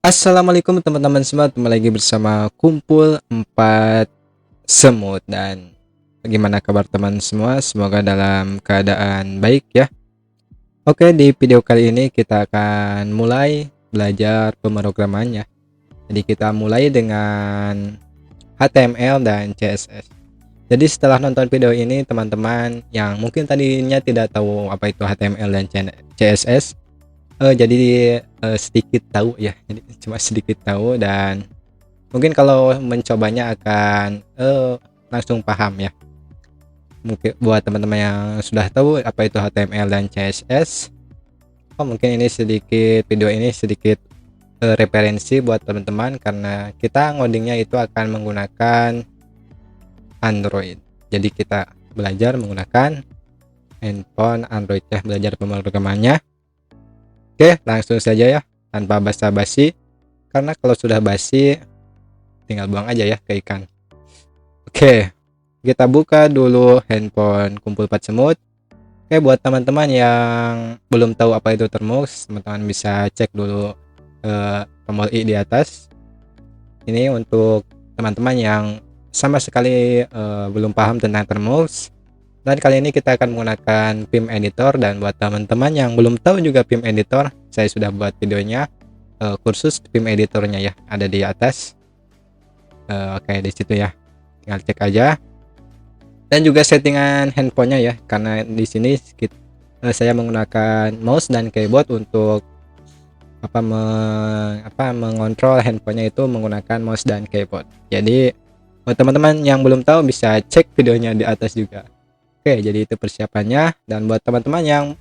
Assalamualaikum teman-teman semua, kembali lagi bersama Kumpul 4 Semut. Dan bagaimana kabar teman semua? Semoga dalam keadaan baik ya. Oke, di video kali ini kita akan mulai belajar pemrograman ya. Jadi kita mulai dengan HTML dan CSS. Jadi setelah nonton video ini, teman-teman yang mungkin tadinya tidak tahu apa itu HTML dan CSS, jadi sedikit tahu ya, jadi cuma sedikit tahu, dan mungkin kalau mencobanya akan langsung paham ya. Mungkin buat teman-teman yang sudah tahu apa itu HTML dan CSS, mungkin ini sedikit video ini sedikit referensi buat teman-teman, karena kita ngodingnya itu akan menggunakan Android. Jadi kita belajar menggunakan handphone Android ya, belajar pemrogramannya. Oke, langsung saja ya, tanpa basa-basi, karena kalau sudah basi tinggal buang aja ya ke ikan. Oke, kita buka dulu handphone Kumpul 4 Semut. Oke, buat teman-teman yang belum tahu apa itu Termux, teman-teman bisa cek dulu tombol i di atas. Ini untuk teman-teman yang sama sekali belum paham tentang Termux. Dan kali ini kita akan menggunakan Vim Editor, dan buat teman-teman yang belum tahu juga Vim Editor, saya sudah buat videonya, kursus Vim Editornya ya, ada di atas. Oke, di situ ya, tinggal cek aja. Dan juga settingan handphonenya ya, karena di sini saya menggunakan mouse dan keyboard untuk mengontrol handphonenya itu menggunakan mouse dan keyboard. Jadi buat teman-teman yang belum tahu bisa cek videonya di atas juga. Oke, jadi itu persiapannya. Dan buat teman-teman yang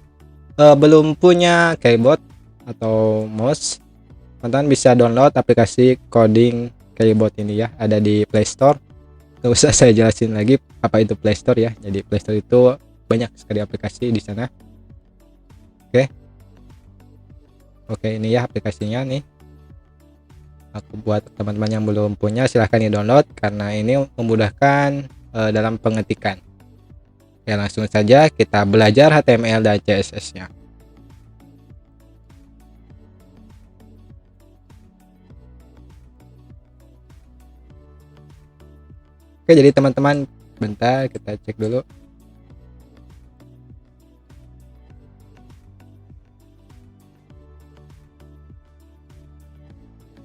belum punya keyboard atau mouse, teman-teman bisa download aplikasi coding keyboard ini ya, ada di Play Store. Gak usah saya jelasin lagi apa itu Play Store ya. Jadi Play Store itu banyak sekali aplikasi di sana. Oke, ini ya aplikasinya nih. Aku buat teman-teman yang belum punya, silahkan di download karena ini memudahkan dalam pengetikan. Ya, langsung saja kita belajar HTML dan CSS-nya. Oke, jadi teman-teman, bentar kita cek dulu.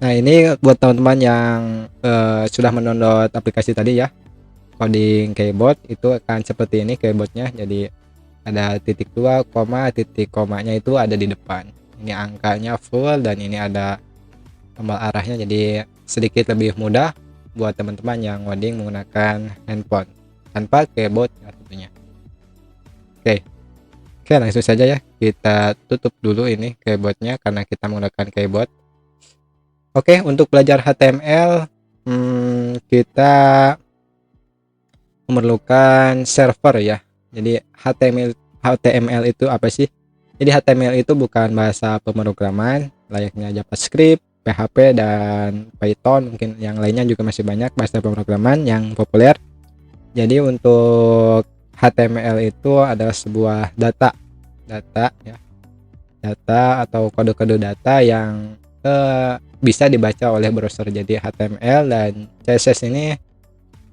Nah, ini buat teman-teman yang sudah mendownload aplikasi tadi ya, coding keyboard, itu akan seperti ini keyboardnya. Jadi ada titik 2, titik komanya itu ada di depan. Ini angkanya full, dan ini ada tombol arahnya, jadi sedikit lebih mudah buat teman-teman yang coding menggunakan handphone tanpa keyboard ya tentunya. Oke, langsung saja ya, kita tutup dulu ini keyboardnya karena kita menggunakan keyboard. Oke, untuk belajar HTML kita memerlukan server ya. Jadi HTML itu apa sih? Jadi HTML itu bukan bahasa pemrograman layaknya JavaScript, PHP, dan Python. Mungkin yang lainnya juga masih banyak bahasa pemrograman yang populer. Jadi untuk HTML itu adalah sebuah data ya, data atau kode-kode data yang bisa dibaca oleh browser. Jadi HTML dan CSS ini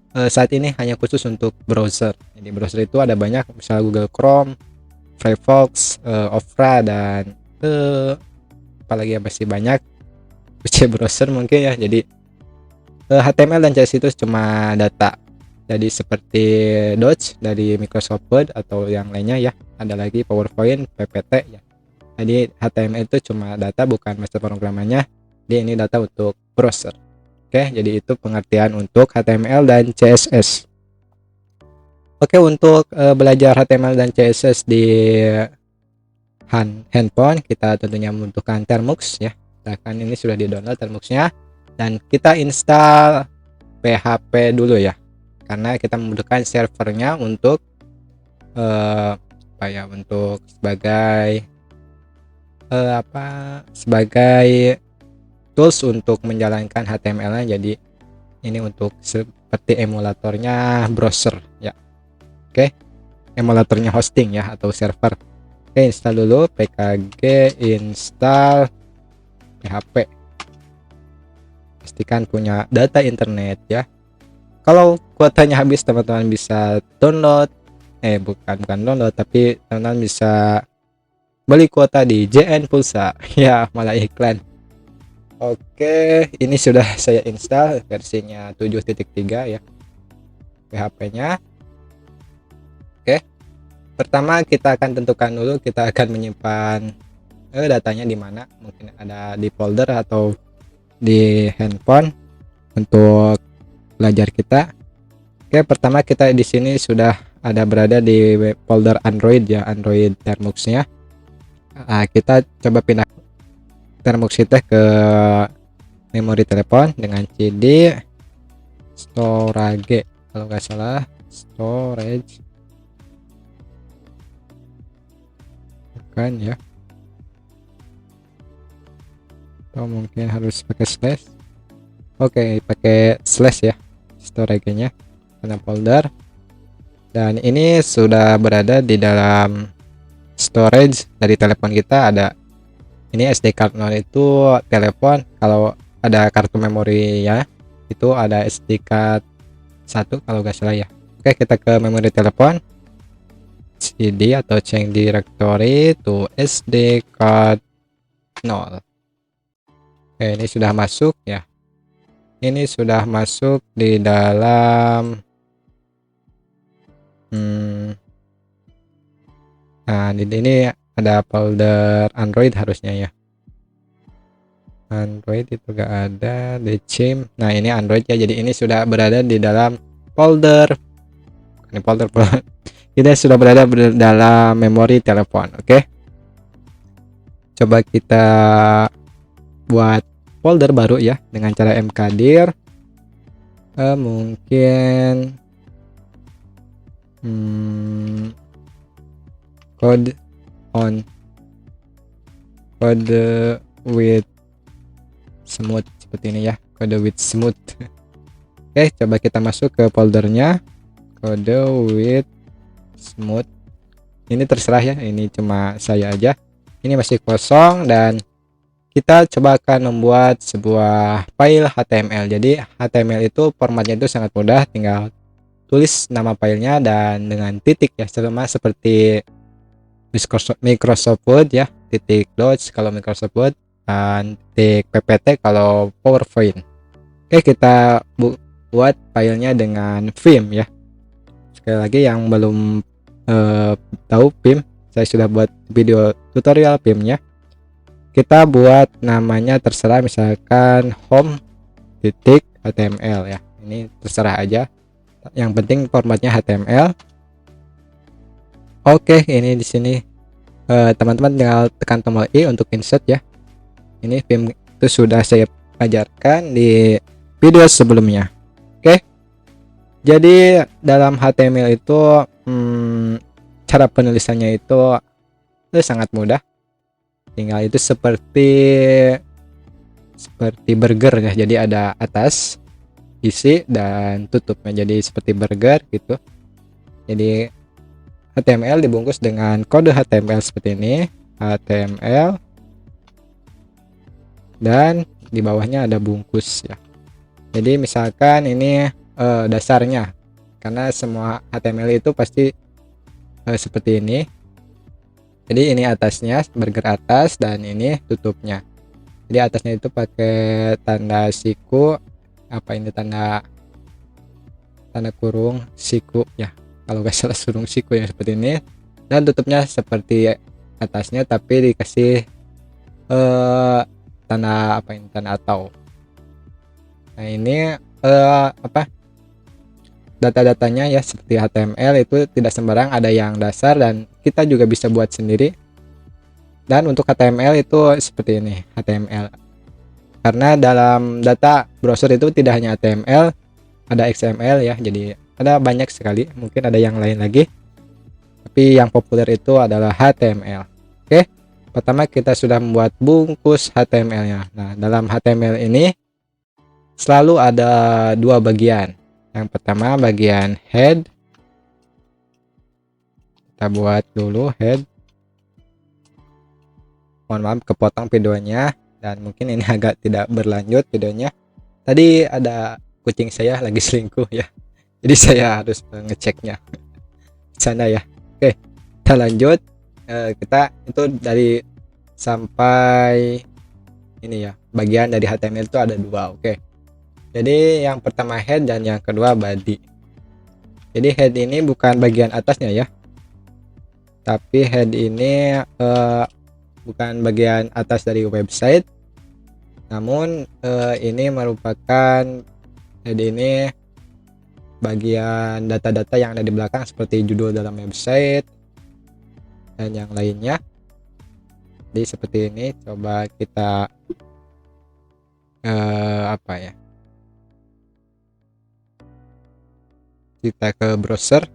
saat ini hanya khusus untuk browser. Jadi browser itu ada banyak, misalnya Google Chrome, Firefox, Opera, dan apalagi yang masih banyak PC browser mungkin ya. Jadi HTML dan CSS itu cuma data. Jadi seperti Dodge dari Microsoft Word atau yang lainnya ya. Ada lagi PowerPoint, PPT ya. Jadi HTML itu cuma data, bukan bahasa pemrogramannya. Jadi ini data untuk browser. Oke, jadi itu pengertian untuk HTML dan CSS. Oke, untuk belajar HTML dan CSS di handphone, kita tentunya membutuhkan Termux ya. Silahkan, ini sudah di-download Termuxnya, dan kita install PHP dulu ya, karena kita membutuhkan servernya untuk untuk sebagai tools untuk menjalankan HTML-nya. Jadi ini untuk seperti emulatornya browser ya. Oke, emulatornya hosting ya atau server. Oke, install dulu pkg install php. pastikan punya data internet ya. Kalau kuotanya habis, teman-teman bisa download, bukan download, tapi teman-teman bisa beli kuota di JN Pulsa. Ya, malah iklan. Oke, ini sudah saya install versinya 7.3 ya, PHP-nya. Oke, pertama kita akan tentukan dulu kita akan menyimpan datanya di mana. Mungkin ada di folder atau di handphone untuk belajar kita. Oke, pertama kita di sini sudah ada berada di folder Android ya, Android Termux-nya. Kita coba pindah Termux kita ke memori telepon dengan cd storage, kalau nggak salah storage, bukan ya, atau mungkin harus pakai slash. Oke, pakai slash ya storage-nya karena folder. Dan ini sudah berada di dalam storage dari telepon kita. Ada ini SD card itu telepon, kalau ada kartu memori ya itu ada SD card 1 kalau nggak salah ya. Oke, kita ke memori telepon, cd atau change directory to SD card 0. Oke, ini sudah masuk ya, ini sudah masuk di dalam nah di ini ada folder Android harusnya ya. Android itu gak ada di CIM. Nah ini Android ya, jadi ini sudah berada di dalam folder, ini folder kita sudah berada dalam memori telepon. Oke, coba kita buat folder baru ya dengan cara mkdir. Mungkin code with smooth, seperti ini ya, code with smooth. Oke, coba kita masuk ke foldernya code with smooth. Ini terserah ya, ini cuma saya aja, ini masih kosong. Dan kita coba akan membuat sebuah file HTML. Jadi HTML itu formatnya itu sangat mudah, tinggal tulis nama filenya dan dengan titik ya, sama seperti Microsoft Word ya, titik docs kalau Microsoft Word dan titik ppt kalau PowerPoint. Oke, kita buat filenya dengan Vim ya. Sekali lagi yang belum tahu Vim, saya sudah buat video tutorial Vimnya. Kita buat namanya terserah, misalkan home titik html ya, ini terserah aja, yang penting formatnya HTML. Oke, ini di sini teman-teman tinggal tekan tombol I untuk insert ya. Ini Vim itu sudah saya ajarkan di video sebelumnya. Oke, jadi dalam HTML itu cara penulisannya itu sangat mudah. Tinggal itu seperti burger ya, jadi ada atas, isi, dan tutupnya, jadi seperti burger gitu. Jadi HTML dibungkus dengan kode HTML seperti ini, HTML, dan di bawahnya ada bungkus ya. Jadi misalkan ini dasarnya, karena semua HTML itu pasti seperti ini. Jadi ini atasnya burger atas dan ini tutupnya. Jadi atasnya itu pakai tanda siku, apa ini tanda kurung siku ya, kalau nggak salah surung siku ya, seperti ini. Dan tutupnya seperti atasnya tapi dikasih tanda apa ini, tanda atau. Nah ini data-datanya ya seperti HTML itu tidak sembarang, ada yang dasar dan kita juga bisa buat sendiri. Dan untuk HTML itu seperti ini, HTML. Karena dalam data browser itu tidak hanya HTML, ada XML ya, jadi ada banyak sekali, mungkin ada yang lain lagi. Tapi yang populer itu adalah HTML. Oke, pertama kita sudah membuat bungkus HTML-nya. Nah, dalam HTML ini selalu ada dua bagian. Yang pertama bagian head, kita buat dulu head. Mohon maaf kepotong videonya dan mungkin ini agak tidak berlanjut videonya, tadi ada kucing saya lagi selingkuh ya. Jadi saya harus ngeceknya di sana ya. Oke, kita lanjut. Kita itu dari sampai ini ya. Bagian dari HTML itu ada dua. Oke. Jadi yang pertama head dan yang kedua body. Jadi head ini bukan bagian atasnya ya. Tapi head ini bukan bagian atas dari website. Namun ini merupakan head ini bagian data-data yang ada di belakang seperti judul dalam website dan yang lainnya. Jadi seperti ini, coba kita apa ya, kita ke browser.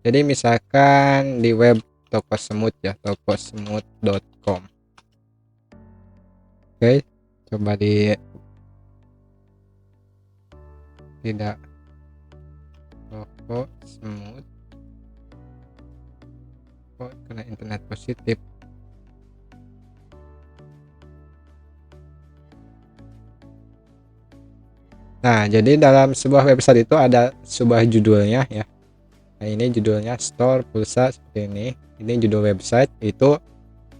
Jadi misalkan di web toko semut ya, tokosemut.com. Oke, coba di tidak toko semut, kok kena internet positif. Nah, jadi dalam sebuah website itu ada sebuah judulnya ya. Nah, ini judulnya store pulsa seperti ini. Ini judul website, itu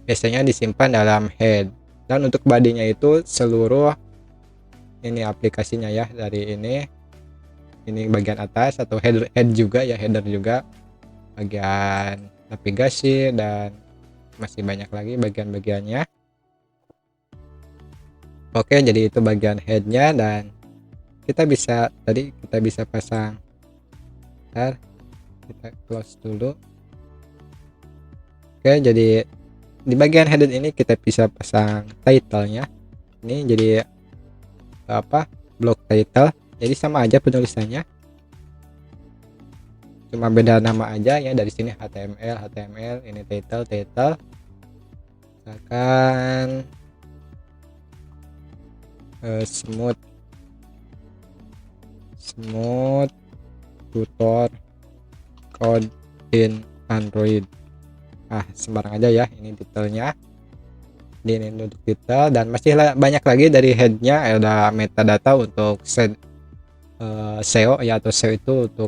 biasanya disimpan dalam head. Dan untuk bodinya itu seluruh ini aplikasinya ya, dari ini bagian atas atau head juga ya, header juga, bagian navigasi, dan masih banyak lagi bagian-bagiannya. Oke, jadi itu bagian headnya, dan kita bisa pasang. Bentar, kita close dulu. Oke, jadi di bagian header ini kita bisa pasang title-nya. Ini jadi apa, block title, jadi sama aja penulisannya, cuma beda nama aja ya. Dari sini HTML, ini title. Misalkan smooth tutor code in Android. Sembarang aja ya, ini detailnya. Ini untuk detail, dan masih banyak lagi dari headnya. Ada metadata untuk SEO ya, atau SEO itu untuk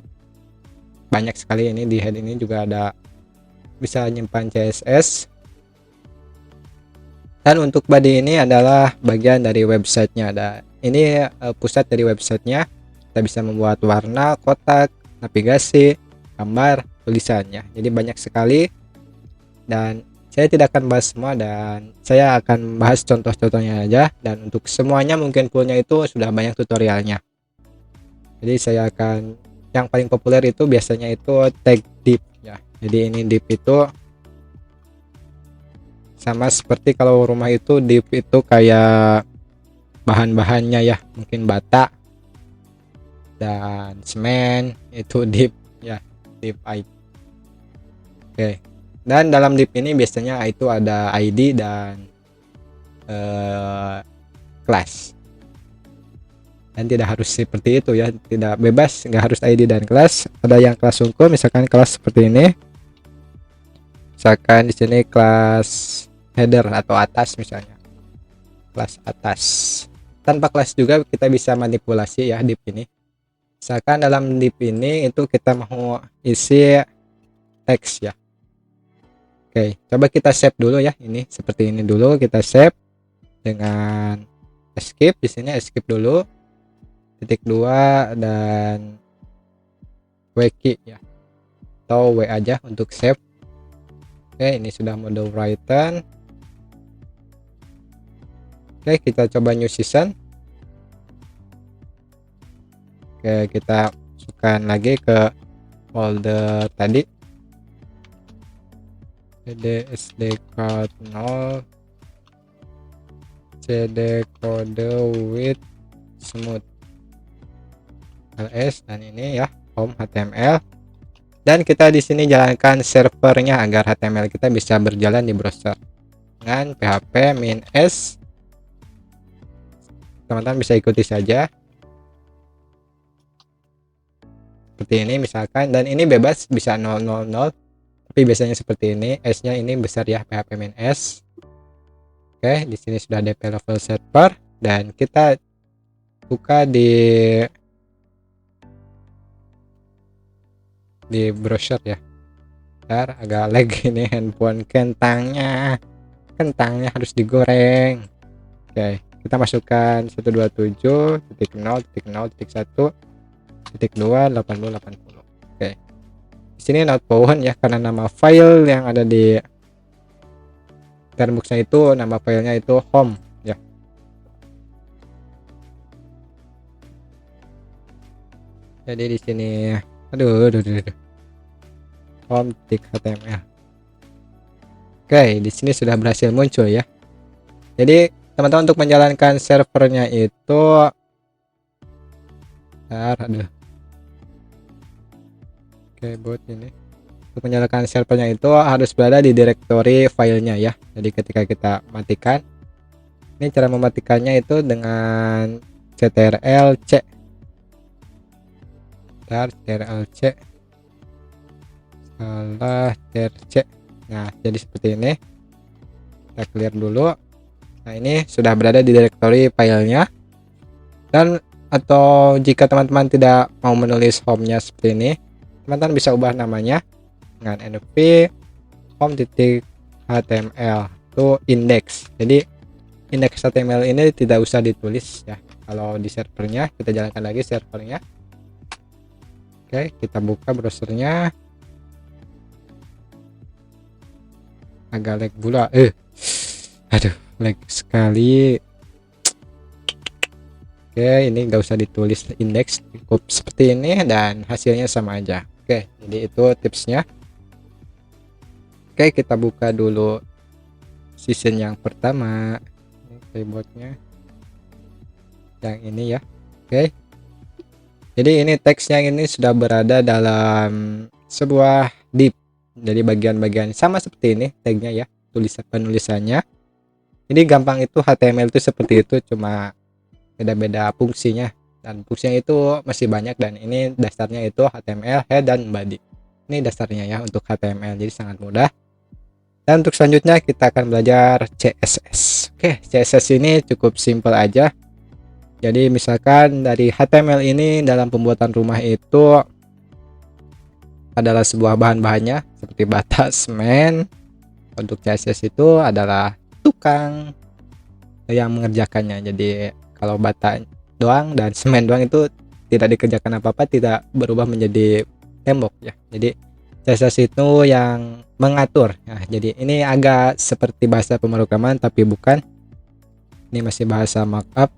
banyak sekali. Ini di head ini juga ada, bisa nyimpan CSS. Dan untuk body ini adalah bagian dari websitenya. Ada ini pusat dari websitenya. Kita bisa membuat warna, kotak, navigasi, gambar, tulisannya. Jadi banyak sekali, dan saya tidak akan bahas semua, dan saya akan bahas contoh-contohnya aja. Dan untuk semuanya mungkin fullnya itu sudah banyak tutorialnya. Jadi saya akan, yang paling populer itu biasanya itu tag div ya. Jadi ini div itu sama seperti kalau rumah itu, div itu kayak bahan-bahannya ya, mungkin bata dan semen, itu div ya, div ID. Oke. Dan dalam div ini biasanya itu ada ID dan kelas. Dan tidak harus seperti itu ya, tidak bebas, nggak harus ID dan kelas. Ada yang kelas unggul, misalkan kelas seperti ini. Misalkan di sini kelas header atau atas, misalnya kelas atas. Tanpa kelas juga kita bisa manipulasi ya div ini. Misalkan dalam div ini itu kita mau isi teks ya. Oke, coba kita save dulu ya. Ini seperti ini dulu, kita save dengan escape. Di sini escape dulu, titik 2 dan W key ya, atau W aja untuk save. Oke, ini sudah mode written. Oke, kita coba new season. Oke, kita masukkan lagi ke folder tadi, cd sd card 0 cd code with smooth ls, dan ini ya home HTML. Dan kita di sini jalankan servernya agar HTML kita bisa berjalan di browser dengan PHP min s. Teman-teman bisa ikuti saja seperti ini misalkan, dan ini bebas bisa 000, tapi biasanya seperti ini, s-nya ini besar ya, PHP min s. Oke, di sini sudah developer server, dan kita buka di browser ya. Ntar agak lag ini handphone, kentangnya harus digoreng. Oke, kita masukkan 127.0.0.1.2.80.80. Oke, di sini not found ya, karena nama file yang ada di termboxnya itu, nama filenya itu home ya. Jadi di sini aduh home.html. Oke, di sini sudah berhasil muncul ya. Jadi teman-teman untuk menjalankan servernya itu Oke, buat ini untuk menjalankan servernya itu harus berada di directory filenya ya. Jadi ketika kita matikan, ini cara mematikannya itu dengan ctrl-c. ctrl-c salah trc. Nah, jadi seperti ini. Kita clear dulu. Nah, ini sudah berada di directory filenya. Dan atau jika teman-teman tidak mau menulis home-nya seperti ini, teman-teman bisa ubah namanya dengan nv home.html to index. Jadi index HTML ini tidak usah ditulis ya. Kalau di servernya, kita jalankan lagi servernya. Oke, kita buka browsernya. Agak lag pula. Aduh, lag sekali. Oke, ini nggak usah ditulis index, cukup seperti ini dan hasilnya sama aja. Oke, jadi itu tipsnya. Oke, kita buka dulu season yang pertama. Keyboardnya yang ini ya. Oke, jadi ini teksnya ini sudah berada dalam sebuah div. Jadi bagian-bagian sama seperti ini tagnya ya, penulisannya. Ini gampang, itu HTML itu seperti itu, cuma beda-beda fungsinya, dan fungsinya itu masih banyak. Dan ini dasarnya itu HTML head dan body. Ini dasarnya ya untuk HTML, jadi sangat mudah. Dan untuk selanjutnya kita akan belajar CSS. Oke, CSS ini cukup simple aja. Jadi misalkan dari HTML ini dalam pembuatan rumah itu adalah sebuah bahan-bahannya seperti bata, semen. Untuk CSS itu adalah tukang yang mengerjakannya. Jadi kalau bata doang dan semen doang itu tidak dikerjakan apa-apa, tidak berubah menjadi tembok ya. Jadi CSS itu yang mengatur. Nah, jadi ini agak seperti bahasa pemrograman tapi bukan. Ini masih bahasa markup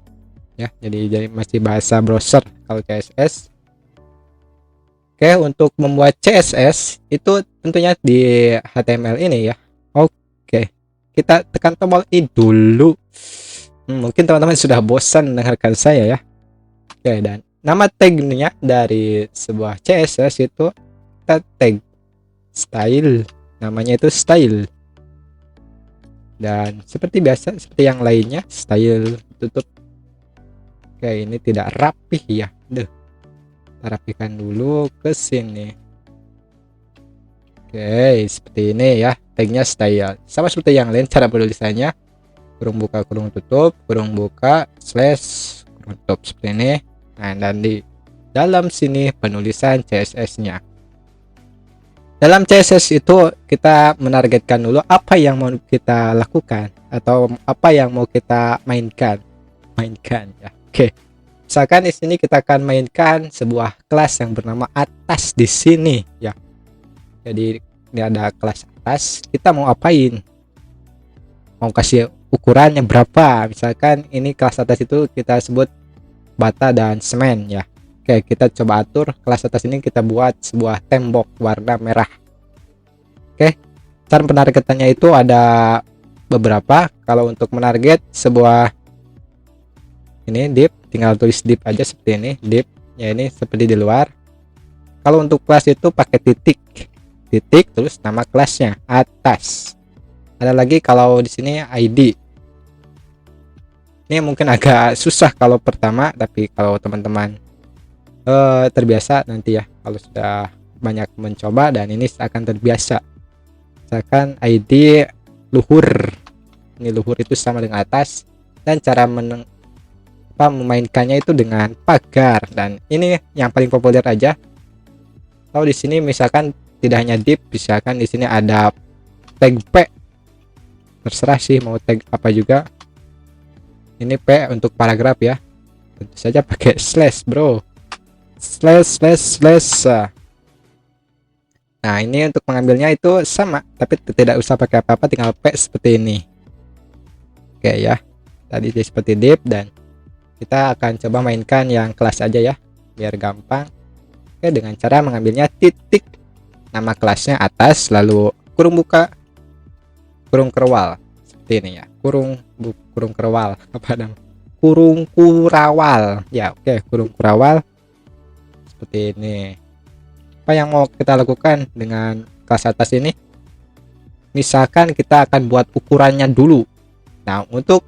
ya. Jadi masih bahasa browser kalau CSS. Oke, untuk membuat CSS itu tentunya di HTML ini ya. Oke, kita tekan tombol I dulu. Mungkin teman-teman sudah bosan mendengarkan saya ya. Oke, dan nama tagnya dari sebuah CSS itu kita tag style, namanya itu style. Dan seperti biasa, seperti yang lainnya, style tutup. Oke, ini tidak rapih ya. Kita rapikan dulu ke sini. Oke, seperti ini ya, tagnya style. Sama seperti yang lain cara penulisannya. Kurung buka, kurung tutup, kurung buka, slash, kurung tutup, seperti ini. Nah, dan di dalam sini penulisan CSS-nya. Dalam CSS itu kita menargetkan dulu apa yang mau kita lakukan atau apa yang mau kita mainkan ya. Oke. Misalkan di sini kita akan mainkan sebuah kelas yang bernama atas di sini ya. Jadi ini ada kelas atas, kita mau apain? Mau kasih ukurannya berapa? Misalkan ini kelas atas itu kita sebut bata dan semen ya. Oke, kita coba atur kelas atas ini, kita buat sebuah tembok warna merah. Oke, cara penargetannya itu ada beberapa. Kalau untuk menarget sebuah ini div, tinggal tulis div aja seperti ini, div ya, ini seperti di luar. Kalau untuk kelas itu pakai titik terus nama kelasnya atas. Ada lagi kalau di sini ID. Ini mungkin agak susah kalau pertama, tapi kalau teman-teman terbiasa nanti ya, kalau sudah banyak mencoba dan ini akan terbiasa. Misalkan ID luhur, ini luhur itu sama dengan atas, dan cara memainkannya itu dengan pagar, dan ini yang paling populer aja. Kalau di sini misalkan tidak hanya div, misalkan di sini ada tag P, terserah sih mau tag apa juga. Ini P untuk paragraf ya, tentu saja pakai slash bro, slash. Nah ini untuk mengambilnya itu sama, tapi tidak usah pakai apa-apa, tinggal P seperti ini. Oke ya, tadi seperti div, dan kita akan coba mainkan yang kelas aja ya biar gampang. Oke, dengan cara mengambilnya titik nama kelasnya atas, lalu kurung buka, kurung kerwal seperti ini ya, kurung kerwal apa nama, kurung kurawal ya. Oke, kurung kurawal seperti ini. Apa yang mau kita lakukan dengan kelas atas ini? Misalkan kita akan buat ukurannya dulu. Nah, untuk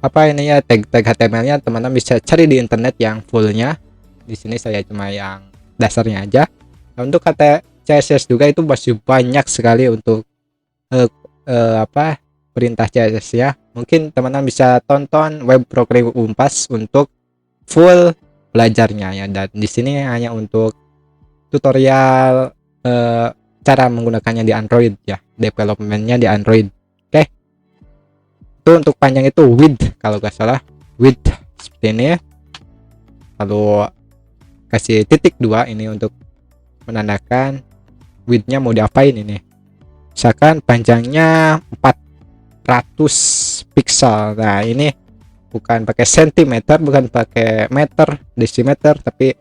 apa ini ya, tag HTML-nya teman-teman bisa cari di internet yang fullnya. Di sini saya cuma yang dasarnya aja. Nah, untuk kata CSS juga itu masih banyak sekali untuk perintah CSS ya. Mungkin teman-teman bisa tonton web programming Unpas untuk full belajarnya ya. Dan di sini hanya untuk tutorial cara menggunakannya di Android ya, developmentnya di Android. Oke, itu untuk panjang itu width kalau nggak salah, width seperti ini. Lalu kasih titik 2 ini untuk menandakan widthnya mau diapain ini. Misalkan panjangnya 400 pixel. Nah ini bukan pakai sentimeter, bukan pakai meter, desimeter, tapi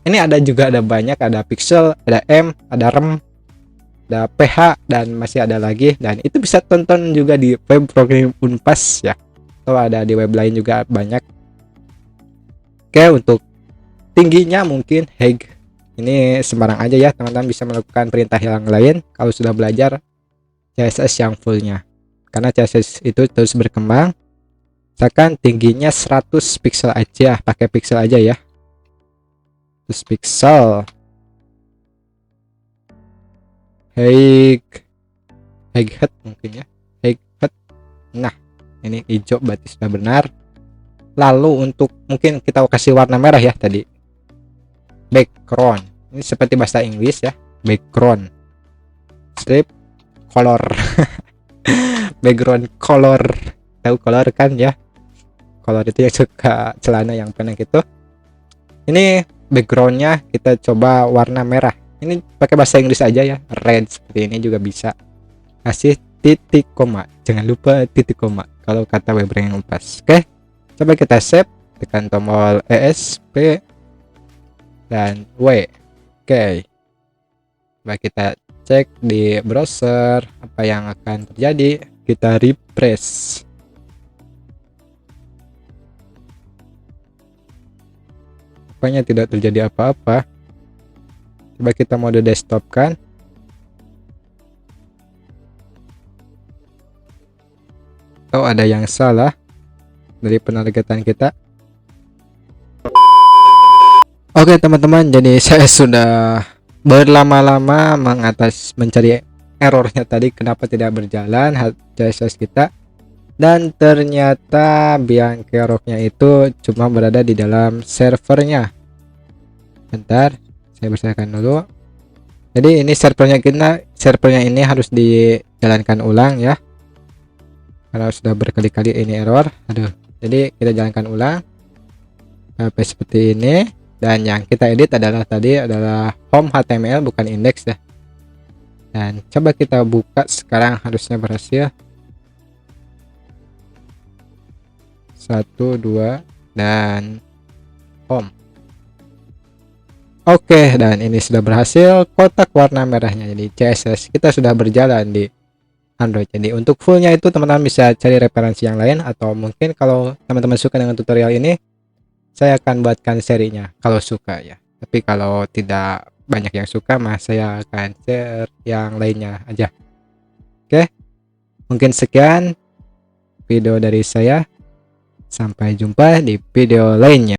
ini ada banyak, ada pixel, ada m, ada rem, ada ph, dan masih ada lagi. Dan itu bisa tonton juga di web programming Unpas ya, atau ada di web lain juga banyak. Oke, untuk tingginya mungkin height ini sembarang aja ya, teman-teman bisa melakukan perintah yang lain kalau sudah belajar CSS yang fullnya, karena CSS itu terus berkembang. Misalkan tingginya 100 pixel aja, pakai pixel aja ya, 100 pixel. Height mungkin ya, height. Nah ini hijau berarti sudah benar. Lalu untuk mungkin kita kasih warna merah ya tadi, background. Ini seperti bahasa Inggris ya, background strip color. Background color, tahu color kan ya, color itu yang suka celana yang pendek itu. Ini backgroundnya kita coba warna merah, ini pakai bahasa Inggris aja ya, red seperti ini juga bisa. Kasih titik koma, jangan lupa titik koma kalau kata web programming Unpas. Oke, coba kita save, tekan tombol ESP dan W. Oke, coba kita cek di browser apa yang akan terjadi. Kita refresh. Rupanya tidak terjadi apa-apa. Coba kita mode desktop kan. Oh, ada yang salah dari penargetan kita. Oke teman-teman, jadi saya sudah berlama-lama mencari errornya tadi, kenapa tidak berjalan CSS kita, dan ternyata biang keroknya itu cuma berada di dalam servernya. Bentar, saya bersihkan dulu. Jadi ini servernya ini harus dijalankan ulang ya, karena sudah berkali-kali ini error. Aduh, jadi kita jalankan ulang sampai seperti ini. Dan yang kita edit adalah home HTML, bukan index ya. Dan coba kita buka sekarang, harusnya berhasil. 1 2 dan home. Oke, dan ini sudah berhasil, kotak warna merahnya. Jadi CSS kita sudah berjalan di Android. Jadi untuk fullnya itu teman-teman bisa cari referensi yang lain, atau mungkin kalau teman-teman suka dengan tutorial ini, saya akan buatkan serinya kalau suka ya. Tapi kalau tidak banyak yang suka, saya akan share yang lainnya aja. Oke, mungkin sekian video dari saya. Sampai jumpa di video lainnya.